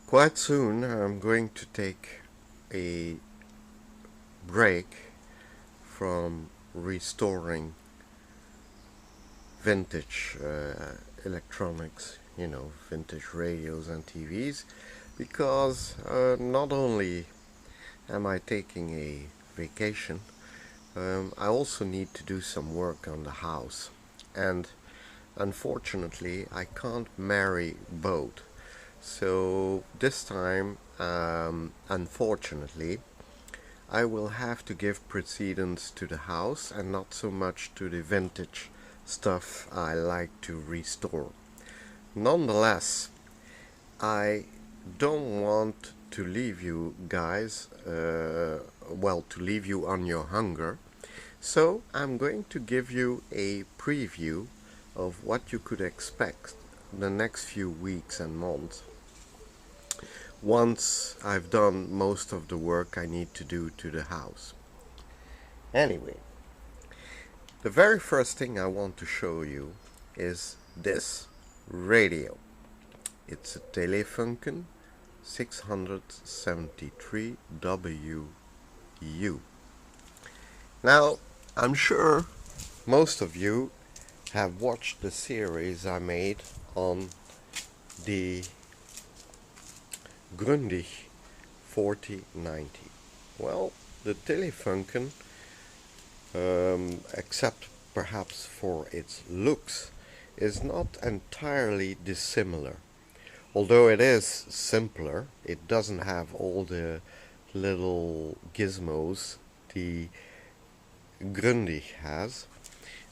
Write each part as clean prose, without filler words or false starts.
Quite soon I'm going to take a break from restoring vintage electronics, vintage radios and TVs, because not only am I taking a vacation, I also need to do some work on the house. And unfortunately, I can't marry both. So this time, unfortunately, I will have to give precedence to the house and not so much to the vintage stuff I like to restore. Nonetheless, I don't want to leave you guys, to leave you on your hunger. So I'm going to give you a preview of what you could expect the next few weeks and months once I've done most of the work I need to do to the house. Anyway, the very first thing I want to show you is this radio. It's a Telefunken 673WU. Now, I'm sure most of you have watched the series I made on the Grundig 4090. Well, the Telefunken, except perhaps for its looks, is not entirely dissimilar. Although it is simpler, it doesn't have all the little gizmos the Grundig has.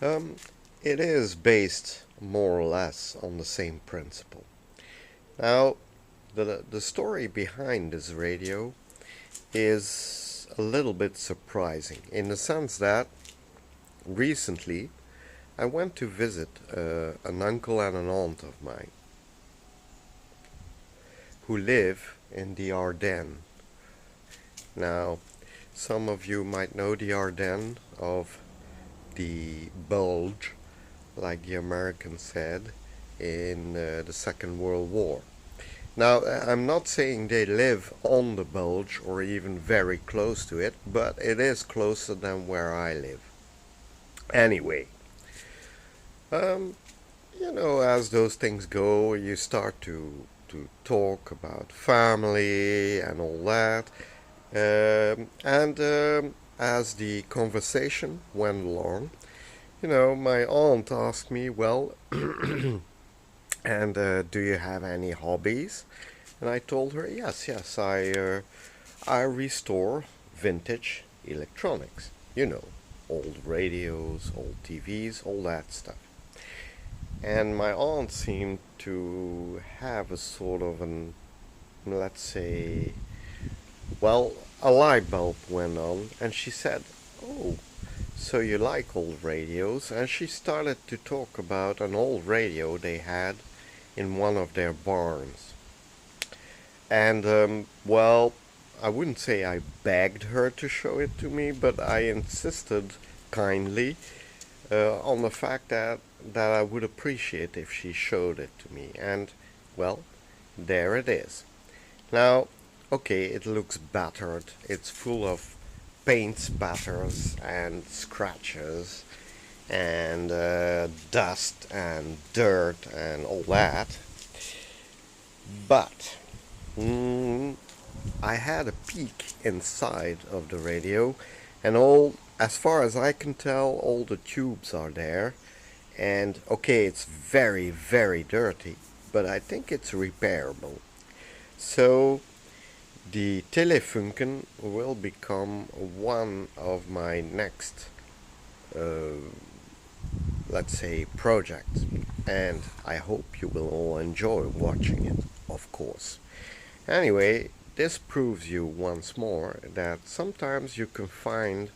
Um, it is based more or less on the same principle. Now, the story behind this radio is a little bit surprising in the sense that recently I went to visit an uncle and an aunt of mine who live in the Ardennes. Now, some of you might know the Ardennes of the Bulge, like the Americans said in the Second World War. Now, I'm not saying they live on the Bulge or even very close to it, but it is closer than where I live. Anyway, um, as those things go, you start to talk about family and all that. And as the conversation went along, my aunt asked me, well, and do you have any hobbies? And I told her, yes, I restore vintage electronics. Old radios, old TVs, all that stuff. And my aunt seemed to have a sort of let's say, well, a light bulb went on, and she said, "Oh, so you like old radios?" And she started to talk about an old radio they had in one of their barns. And, I wouldn't say I begged her to show it to me, but I insisted kindly on the fact that I would appreciate if she showed it to me. And, well, there it is. Now, okay, it looks battered. It's full of paint spatters and scratches and dust and dirt and all that. But I had a peek inside of the radio, and as far as I can tell, all the tubes are there. And okay, it's very, very dirty, but I think it's repairable. So the Telefunken will become one of my next, uh, let's say, projects. And I hope you will all enjoy watching it, of course. Anyway, this proves you once more that sometimes you can find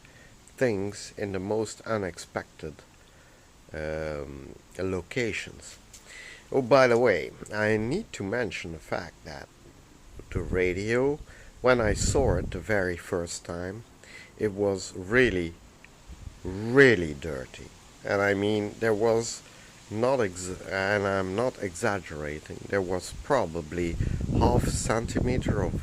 things in the most unexpected locations. Oh, by the way, I need to mention the fact that the radio, when I saw it the very first time, it was really, really dirty. And I mean, there was not, and I'm not exaggerating, there was probably half centimeter of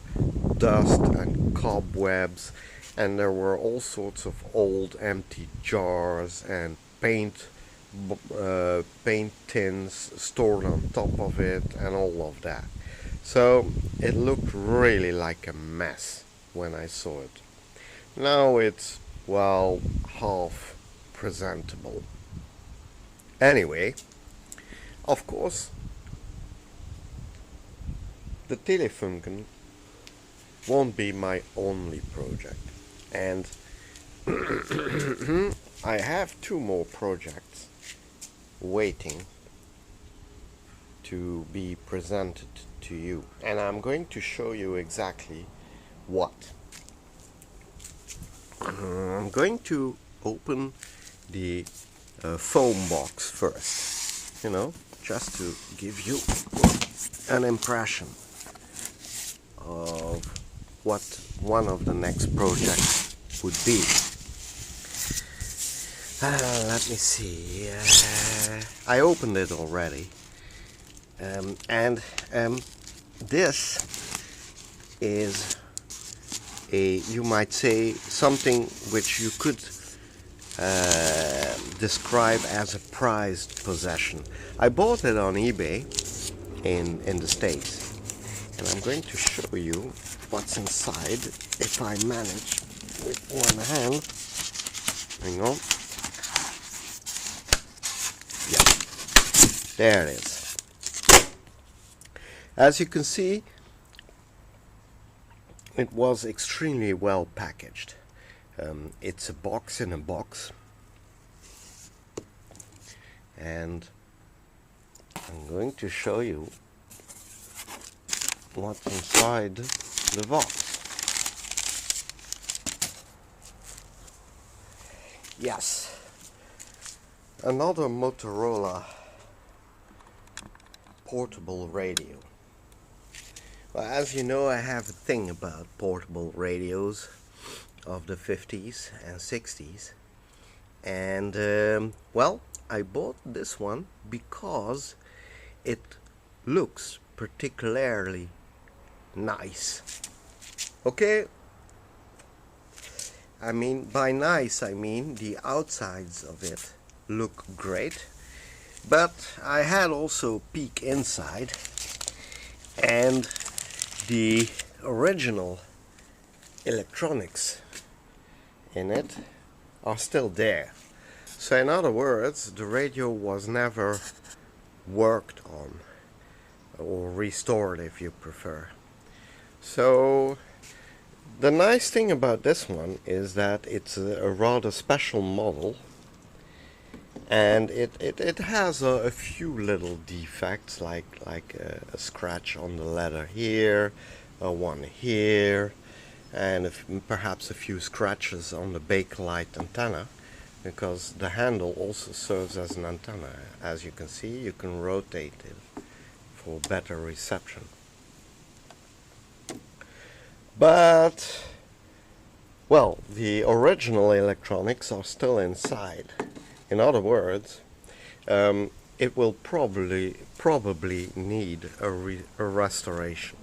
dust and cobwebs, and there were all sorts of old empty jars and paint tins stored on top of it and all of that. So it looked really like a mess when I saw it. Now it's, well, half presentable. Anyway, of course, the Telefunken won't be my only project, and I have 2 more projects waiting to be presented to you, and I'm going to show you exactly what. I'm going to open the foam box first, just to give you an impression of what one of the next projects would be. Let me see. I opened it already, and this is you might say, something which you could describe as a prized possession. I bought it on eBay in the States, and I'm going to show you what's inside if I manage with one hand. Hang on. Yeah, there it is. As you can see, it was extremely well packaged. It's a box in a box, and I'm going to show you what's inside the box. Yes, another Motorola portable radio. Well, as you know, I have a thing about portable radios of the 50s and 60s, and well, I bought this one because it looks particularly nice. Okay, I mean, by nice I mean the outsides of it look great, but I had also a peek inside, and the original electronics in it are still there. So in other words, the radio was never worked on or restored, if you prefer. So the nice thing about this one is that it's a rather special model, and it has a few little defects, like a scratch on the leather here, one here, and perhaps a few scratches on the bakelite antenna, because the handle also serves as an antenna. As you can see, you can rotate it for better reception. But, well, the original electronics are still inside. In other words, it will probably need a restoration,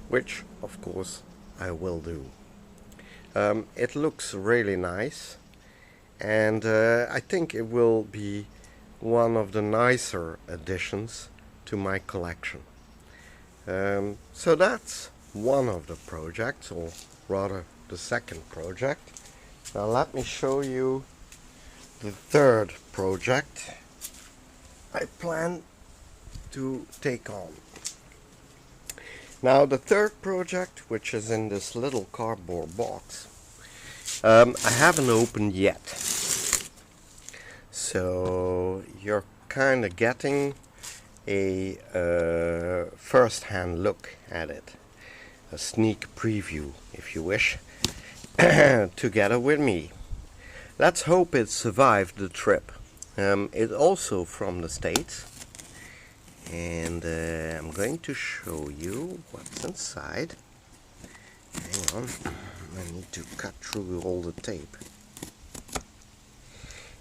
which of course I will do. It looks really nice, and I think it will be one of the nicer additions to my collection. So that's one of the projects, or rather the second project. Now let me show you the third project I plan to take on. Now the third project, which is in this little cardboard box, I haven't opened yet, so you're kind of getting a first-hand look at it, a sneak preview if you wish, together with me. Let's hope it survived the trip. It's also from the States, and I'm going to show you what's inside. Hang on, I need to cut through all the tape.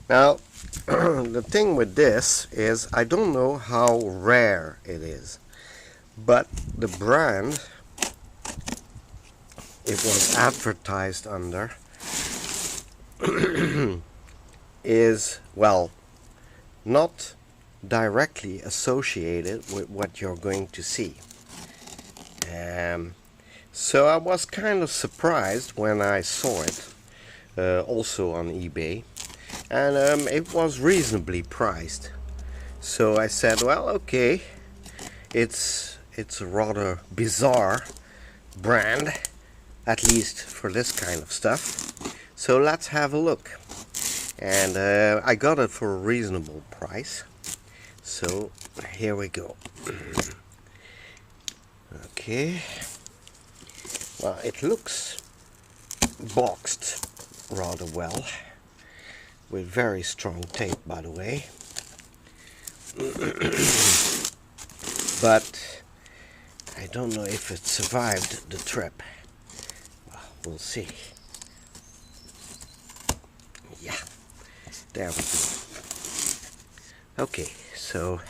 Now, the thing with this is I don't know how rare it is, but the brand it was advertised under is, well, not directly associated with what you're going to see. So I was kind of surprised when I saw it, also on eBay, and it was reasonably priced. So I said, well, okay, it's a rather bizarre brand, at least for this kind of stuff. So let's have a look. And I got it for a reasonable price. So here we go. Okay. Well, it looks boxed rather well, with very strong tape, by the way. But I don't know if it survived the trip. Well, we'll see. Yeah, there we go. Okay, so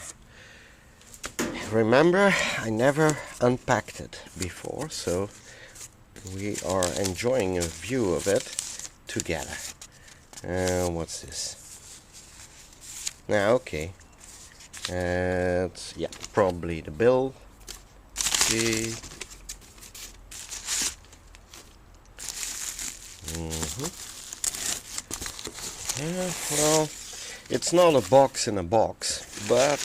remember, I never unpacked it before, so we are enjoying a view of it together. What's this? Now, okay. It's, yeah, probably the bill. Okay. Yeah, well, it's not a box in a box, but,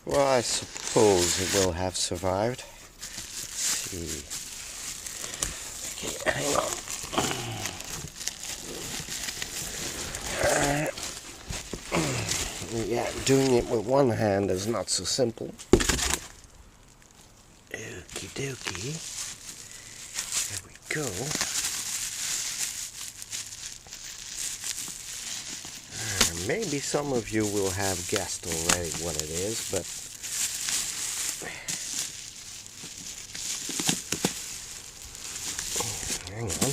well, I suppose it will have survived. Let's see. Okay, hang on. Yeah, doing it with one hand is not so simple. Okie dokie. There we go. Maybe some of you will have guessed already what it is, but hang on.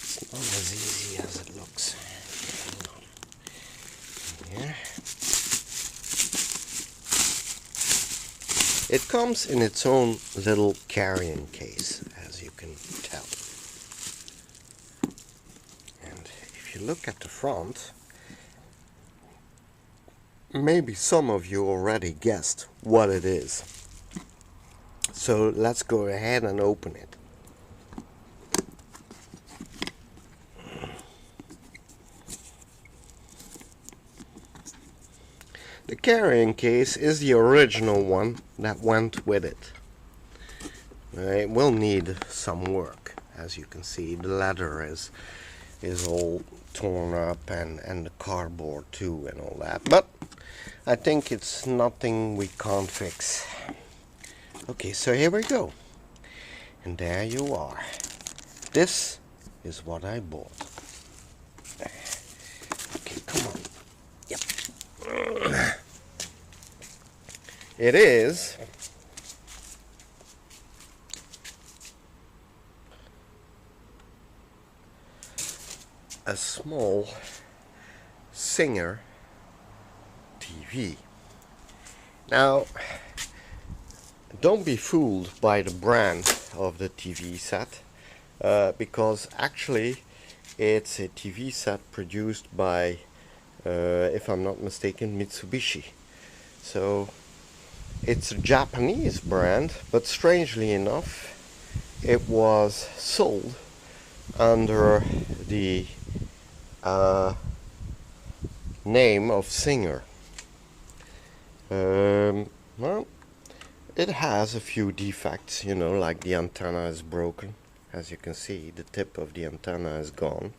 It's not as easy as it looks. Yeah. It comes in its own little carrying case, as you can tell. And if you look at the front, maybe some of you already guessed what it is. So let's go ahead and open it. The carrying case is the original one that went with it. It will need some work. As you can see, the leather is all torn up, and the cardboard too and all that. But I think it's nothing we can't fix. Okay, so here we go. And there you are. This is what I bought. Okay, come on. Yep. It is a small Singer TV. Now, don't be fooled by the brand of the TV set, because actually it's a TV set produced by, if I'm not mistaken, Mitsubishi. So it's a Japanese brand, but strangely enough it was sold under the name of Singer. Well, it has a few defects, you know, like the antenna is broken. As you can see, the tip of the antenna is gone.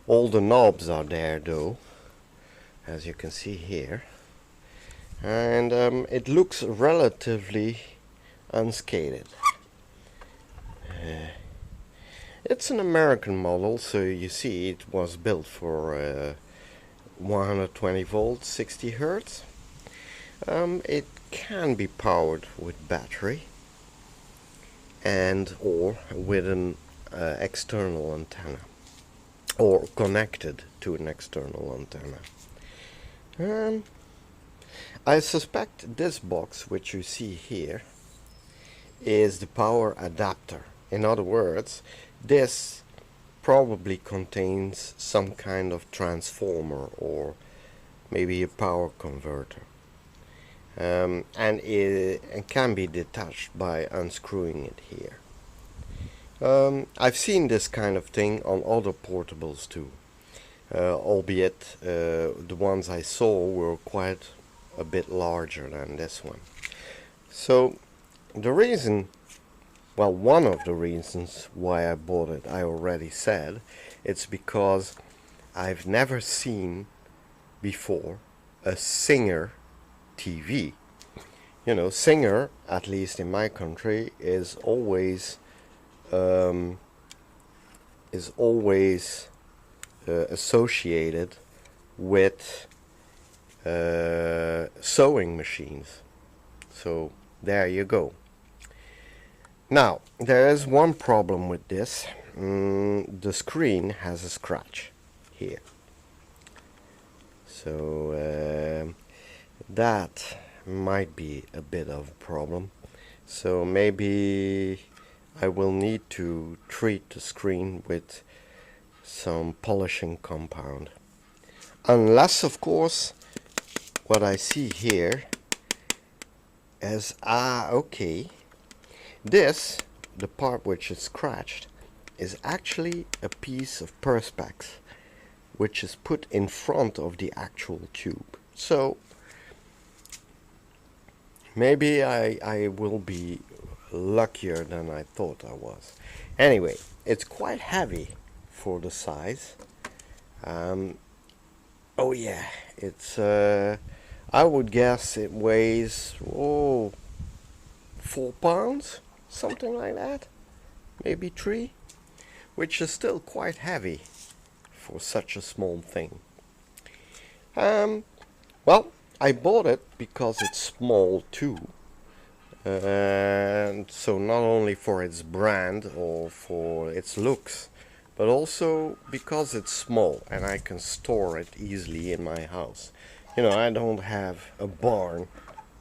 All the knobs are there though, as you can see here. And it looks relatively unscathed. It's an American model, so you see it was built for 120 volts, 60 hertz. It can be powered with battery and or with an external antenna. or connected to an external antenna. I suspect this box, which you see here, is the power adapter. In other words, this probably contains some kind of transformer or maybe a power converter. And it can be detached by unscrewing it here. I've seen this kind of thing on other portables too, albeit the ones I saw were quite a bit larger than this one. So the reason, well, one of the reasons why I bought it, I already said, it's because I've never seen before a Singer TV. You know, Singer, at least in my country, is always associated with sewing machines. So there you go. Now, there is one problem with this. The screen has a scratch here. So that might be a bit of a problem. So maybe I will need to treat the screen with some polishing compound. Unless, of course, what I see here is, okay, this, the part which is scratched, is actually a piece of perspex which is put in front of the actual tube. So maybe I will be luckier than I thought I was. Anyway, it's quite heavy for the size. Oh yeah, it's I would guess it weighs 4 pounds, something like that, maybe 3, which is still quite heavy for such a small thing. Well, I bought it because it's small too, and so not only for its brand or for its looks, but also because it's small and I can store it easily in my house. You know, I don't have a barn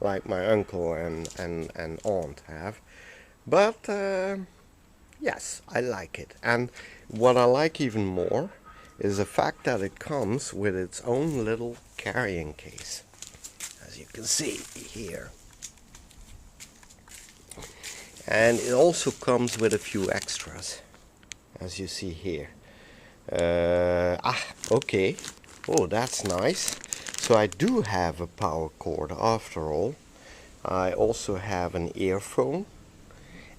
like my uncle and aunt have, but yes, I like it. And what I like even more is the fact that it comes with its own little carrying case, as you can see here. And it also comes with a few extras, as you see here. Okay. Oh, that's nice. So I do have a power cord after all. I also have an earphone.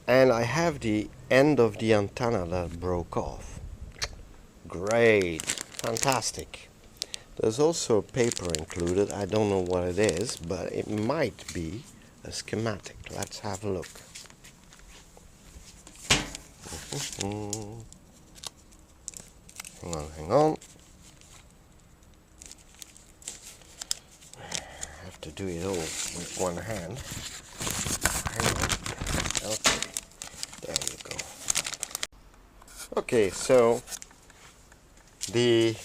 And I have the end of the antenna that broke off. Great. Fantastic. There's also paper included. I don't know what it is, but it might be a schematic. Let's have a look. Hang on. I have to do it all with one hand. Hang on. Okay, there you go. Okay, so the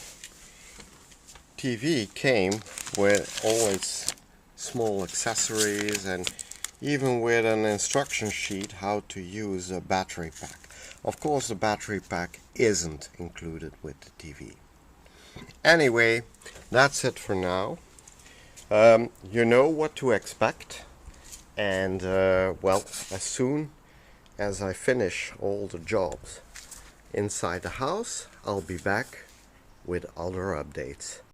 TV came with all its small accessories and even with an instruction sheet how to use a battery pack. Of course, the battery pack isn't included with the TV. Anyway, that's it for now. You know what to expect, and well, as soon as I finish all the jobs inside the house, I'll be back with other updates.